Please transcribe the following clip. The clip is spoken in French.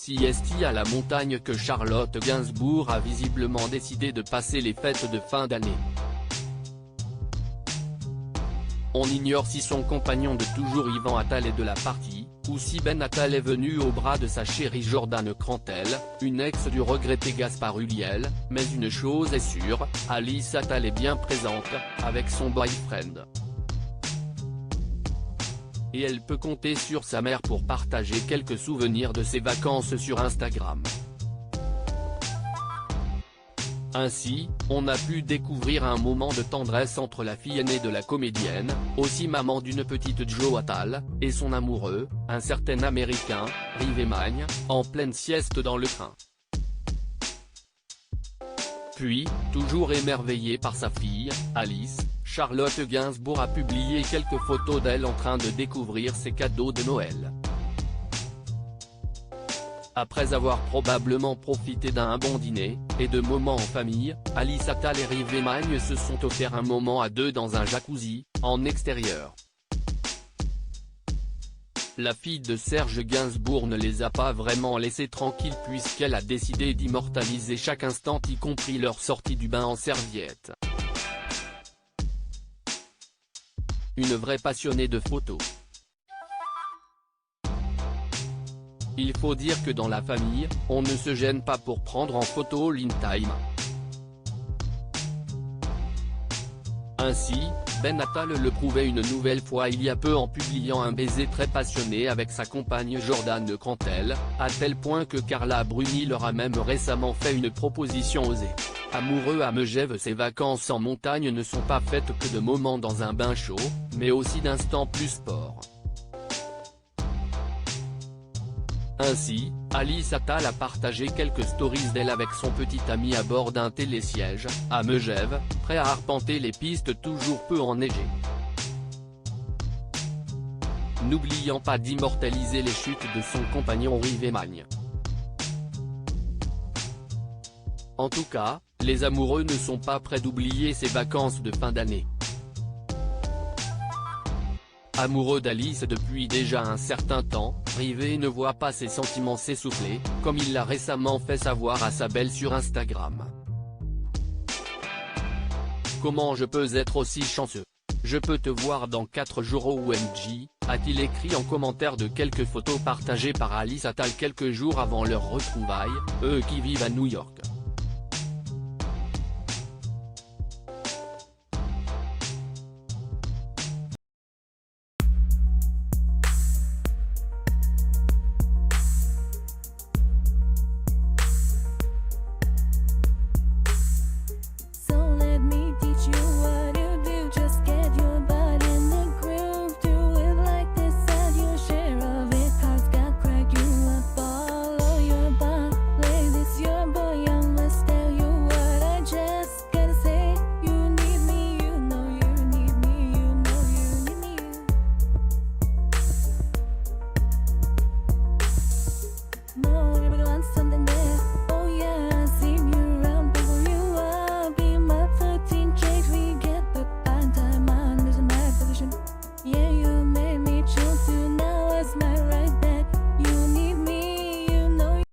sieste à la montagne que Charlotte Gainsbourg a visiblement décidé de passer les fêtes de fin d'année. On ignore si son compagnon de toujours Yvan Attal est de la partie, ou si Ben Attal est venu au bras de sa chérie Jordane Crantel, une ex du regretté Gaspard Ulliel, mais une chose est sûre, Alice Attal est bien présente, avec son boyfriend. Et elle peut compter sur sa mère pour partager quelques souvenirs de ses vacances sur Instagram. Ainsi, on a pu découvrir un moment de tendresse entre la fille aînée de la comédienne, aussi maman d'une petite Jo Attal, et son amoureux, un certain américain, Rive Magne, en pleine sieste dans le train. Puis, toujours émerveillée par sa fille, Alice, Charlotte Gainsbourg a publié quelques photos d'elle en train de découvrir ses cadeaux de Noël. Après avoir probablement profité d'un bon dîner, et de moments en famille, Alice Attal et Rive Magne se sont offert un moment à deux dans un jacuzzi, en extérieur. La fille de Serge Gainsbourg ne les a pas vraiment laissés tranquilles puisqu'elle a décidé d'immortaliser chaque instant y compris leur sortie du bain en serviette. Une vraie passionnée de photos. Il faut dire que dans la famille, on ne se gêne pas pour prendre en photo l'in-time. Ainsi, Ben Attal le prouvait une nouvelle fois il y a peu en publiant un baiser très passionné avec sa compagne Jordane Crantel, à tel point que Carla Bruni leur a même récemment fait une proposition osée. Amoureux à Megève, ces vacances en montagne ne sont pas faites que de moments dans un bain chaud, mais aussi d'instants plus sport. Ainsi, Alice Attal a partagé quelques stories d'elle avec son petit ami à bord d'un télésiège, à Megève, prêt à arpenter les pistes toujours peu enneigées. N'oubliant pas d'immortaliser les chutes de son compagnon Rive Magne. En tout cas, les amoureux ne sont pas prêts d'oublier ces vacances de fin d'année. Amoureux d'Alice depuis déjà un certain temps, Rive ne voit pas ses sentiments s'essouffler, comme il l'a récemment fait savoir à sa belle sur Instagram. Comment je peux être aussi chanceux? Je peux te voir dans 4 jours OMG, a-t-il écrit en commentaire de quelques photos partagées par Alice Attal quelques jours avant leur retrouvailles, eux qui vivent à New York.